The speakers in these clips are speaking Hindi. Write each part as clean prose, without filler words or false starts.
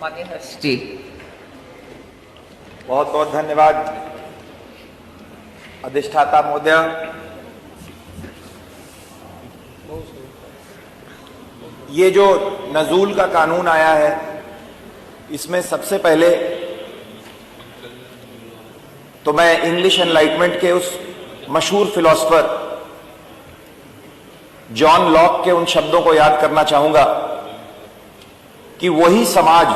माननीय हर्ष जी। बहुत बहुत धन्यवाद अधिष्ठाता महोदय। ये जो नजूल का कानून आया है, इसमें सबसे पहले तो मैं इंग्लिश एनलाइटमेंट के उस मशहूर फिलोसफर जॉन लॉक के उन शब्दों को याद करना चाहूंगा कि वही समाज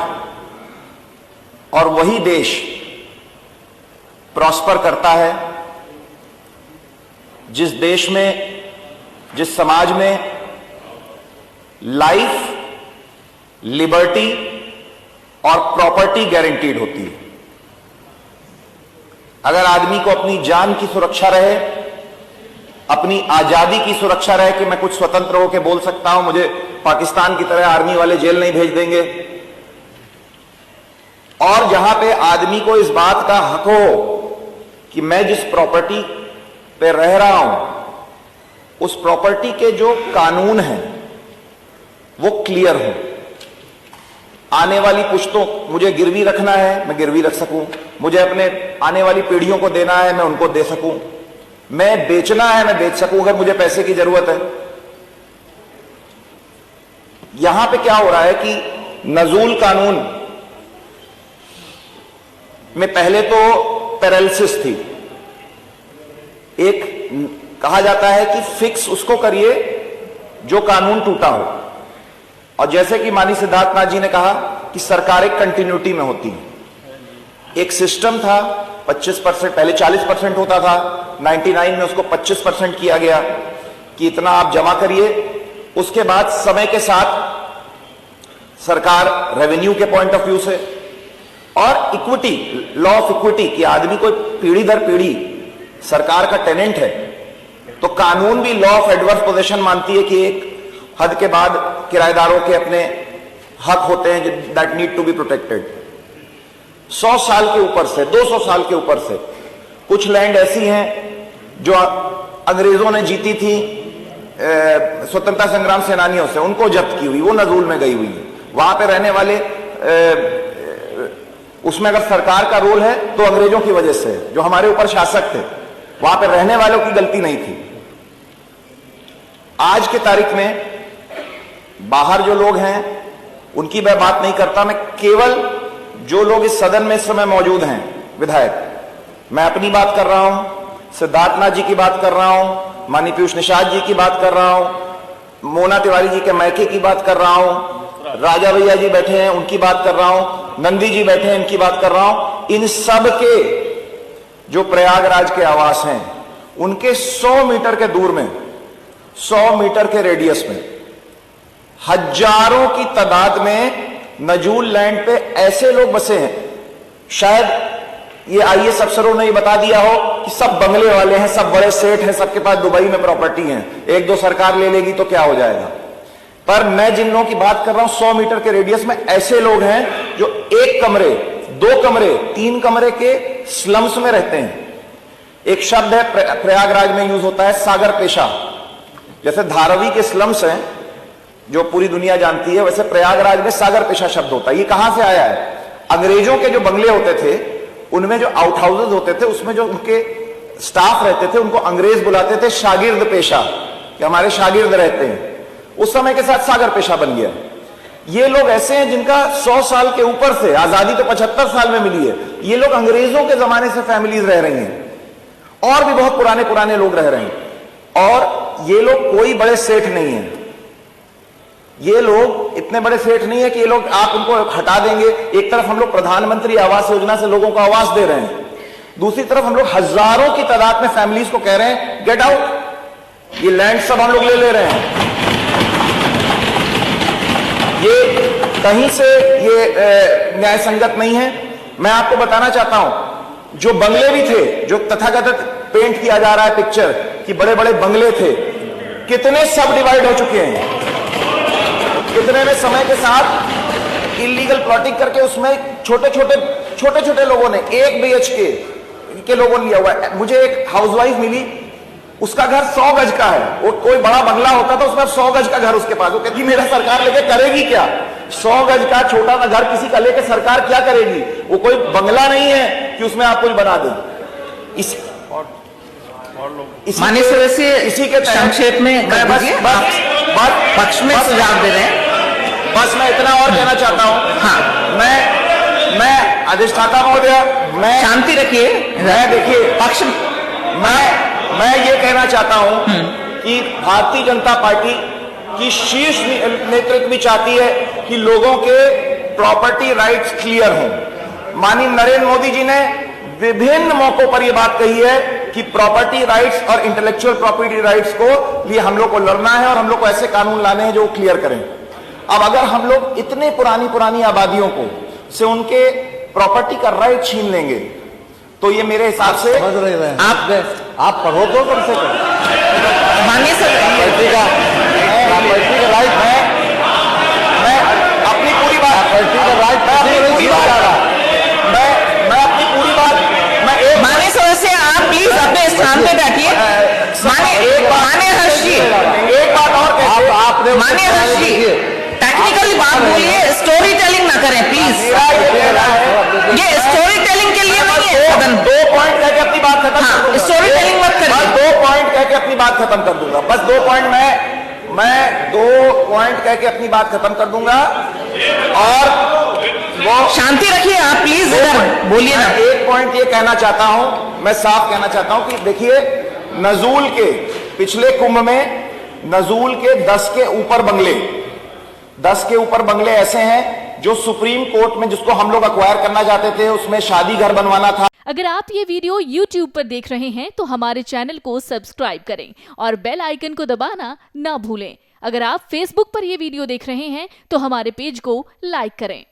और वही देश प्रॉस्पर करता है जिस देश में, जिस समाज में लाइफ, लिबर्टी और प्रॉपर्टी गारंटीड होती है। अगर आदमी को अपनी जान की सुरक्षा रहे, अपनी आजादी की सुरक्षा रहे कि मैं कुछ स्वतंत्र होकर बोल सकता हूं, मुझे पाकिस्तान की तरह आर्मी वाले जेल नहीं भेज देंगे, और जहां पे आदमी को इस बात का हक हो कि मैं जिस प्रॉपर्टी पे रह रहा हूं उस प्रॉपर्टी के जो कानून हैं वो क्लियर हो। आने वाली पुश्तों, मुझे गिरवी रखना है मैं गिरवी रख सकूं, मुझे अपने आने वाली पीढ़ियों को देना है मैं उनको दे सकूं, मैं बेचना है मैं बेच सकूं अगर मुझे पैसे की जरूरत है। यहां पे क्या हो रहा है कि नजूल कानून में पहले तो पैरालिसिस थी। एक कहा जाता है कि फिक्स उसको करिए जो कानून टूटा हो, और जैसे कि माननीय सिद्धार्थनाथ जी ने कहा कि सरकार एक कंटिन्यूटी में होती है। एक सिस्टम था 25%, पहले 40% होता था, 99 में उसको 25% किया गया कि इतना आप जमा करिए। उसके बाद समय के साथ सरकार रेवेन्यू के पॉइंट ऑफ व्यू से और इक्विटी, लॉ ऑफ इक्विटी कि आदमी को पीढ़ी दर पीढ़ी सरकार का टेनेंट है, तो कानून भी लॉ ऑफ एडवर्स पोजेशन मानती है कि एक हद के बाद किराएदारों के अपने हक होते हैं that need to be protected. 100 साल के ऊपर से, 200 साल के ऊपर से कुछ लैंड ऐसी हैं जो अंग्रेजों ने जीती थी स्वतंत्रता संग्राम सेनानियों से, उनको जब्त की हुई, वो नजूल में गई हुई है। वहां पे रहने वाले उसमें अगर सरकार का रोल है तो अंग्रेजों की वजह से, जो हमारे ऊपर शासक थे, वहां पे रहने वालों की गलती नहीं थी। आज के तारीख में बाहर जो लोग हैं उनकी मैं बात नहीं करता, मैं केवल जो लोग इस सदन में इस समय मौजूद हैं विधायक, मैं अपनी बात कर रहा हूं, सिद्धार्थनाथ जी की बात कर रहा हूं, माननीय पीयूष निषाद जी की बात कर रहा हूं, मोना तिवारी जी के मैके की बात कर रहा हूं, राजा भैया जी बैठे हैं उनकी बात कर रहा हूं, नंदी जी बैठे हैं इनकी बात कर रहा हूं। इन सब के जो प्रयागराज के आवास हैं उनके 100 मीटर के दूर में, 100 मीटर के रेडियस में हजारों की तादाद में नजूल लैंड पे ऐसे लोग बसे हैं। शायद ये आईएएस अफसरों ने ये बता दिया हो कि सब बंगले वाले हैं, सब बड़े सेठ हैं, सबके पास दुबई में प्रॉपर्टी है, एक दो सरकार ले लेगी तो क्या हो जाएगा। पर मैं जिन लोगों की बात कर रहा हूं 100 मीटर के रेडियस में ऐसे लोग हैं जो 1 कमरे, 2 कमरे, 3 कमरे के स्लम्स में रहते हैं। एक शब्द है प्रयागराज में यूज होता है, सागर पेशा। जैसे धारावी के स्लम्स हैं जो पूरी दुनिया जानती है, वैसे प्रयागराज में सागर पेशा शब्द होता है। ये कहां से आया है? अंग्रेजों के जो बंगले होते थे उनमें जो आउट हाउसेज होते थे उसमें जो उनके स्टाफ रहते थे उनको अंग्रेज बुलाते थे शागिर्द पेशा, कि हमारे शागिर्द रहते हैं। उस समय के साथ सागर पेशा बन गया। ये लोग ऐसे हैं जिनका 100 साल के ऊपर से, आजादी तो 75 साल में मिली है, ये लोग अंग्रेजों के जमाने से फैमिलीज रह रही हैं और भी बहुत पुराने पुराने लोग रह रहे हैं। और ये लोग कोई बड़े सेठ नहीं है, ये लोग इतने बड़े सेठ नहीं है कि ये लोग आप उनको हटा देंगे। एक तरफ हम लोग प्रधानमंत्री आवास योजना से लोगों को आवास दे रहे हैं, दूसरी तरफ हम लोग हजारों की तादाद में फैमिलीज को कह रहे हैं गेट आउट, ये लैंड सब हम लोग ले रहे हैं। ये कहीं से ये न्याय संगत नहीं है। मैं आपको बताना चाहता हूं, जो बंगले भी थे, जो तथाकथित पेंट किया जा रहा है पिक्चर कि बड़े बड़े बंगले थे, कितने सब डिवाइड हो चुके हैं, कितने में समय के साथ इलीगल प्लॉटिंग करके उसमें छोटे छोटे लोगों ने 1 BHK के लोगों ने लिया हुआ है। मुझे एक हाउसवाइफ मिली, उसका घर 100 गज का है, वो कोई बड़ा बंगला होता था उसमें 100 गज का घर उसके पास। वो कहती मेरा सरकार लेके करेगी क्या, 100 गज का छोटा सा घर किसी का लेके सरकार क्या करेगी? वो कोई बंगला नहीं है कि उसमें आप कुछ बना दें। माननीय सदस्य, इसी के संक्षेप में कर दीजिए। पक्ष में सुझाव दे रहे हैं। बस मैं इतना और कहना चाहता हूं। हाँ, मैं अधिष्ठाता महोदय, मैं शांति रखिए। मैं देखिए पक्ष मैं ये कहना चाहता हूं कि भारतीय जनता पार्टी की शीर्ष नेतृत्व भी चाहती है कि लोगों के प्रॉपर्टी राइट्स क्लियर हों। माननीय नरेंद्र मोदी जी ने विभिन्न मौकों पर यह बात कही है कि प्रॉपर्टी राइट्स और इंटेलेक्चुअल प्रॉपर्टी राइट्स को लिए हम लोग को लड़ना है और हम लोग को ऐसे कानून लाने हैं जो क्लियर करें। अब अगर हम लोग इतने पुरानी आबादियों को से उनके प्रॉपर्टी का राइट छीन लेंगे तो ये मेरे हिसाब से समझ रहे हैं आप पढ़ो तो कम से कम माननीय प्रॉपर्टी का राइट है। मैं अपनी पूरी बात प्रॉपर्टी का राइट मैं अपनी पूरी बात मैं एक माननीय सदस्य, आप प्लीज अपने स्थान पे बैठिए। माननीय हर्ष जी, एक बात और आपने माननीय हर्ष जी, टेक्निकल बात बोलिए, स्टोरी टेलिंग ना करें प्लीज। ये स्टोरी टेलिंग के लिए नहीं है सदन। 2 पॉइंट कह के अपनी बात खत्म कर दूंगा। स्टोरी टेलिंग मत करिए। बस 2 पॉइंट कह के अपनी बात खत्म कर दूंगा। बस 2 पॉइंट मैं 2 पॉइंट कह के अपनी बात खत्म कर दूंगा और वो शांति रखिए आप प्लीज, इधर बोलिए ना। एक पॉइंट ये कहना चाहता हूं, मैं साफ कहना चाहता हूं कि देखिए नजूल के पिछले कुंभ में नजूल के 10 के ऊपर बंगले ऐसे हैं जो सुप्रीम कोर्ट में जिसको हम लोग अक्वायर करना चाहते थे, उसमें शादी घर बनवाना था। अगर आप ये वीडियो YouTube पर देख रहे हैं तो हमारे चैनल को सब्सक्राइब करें और बेल आइकन को दबाना ना भूलें। अगर आप Facebook पर ये वीडियो देख रहे हैं तो हमारे पेज को लाइक करें।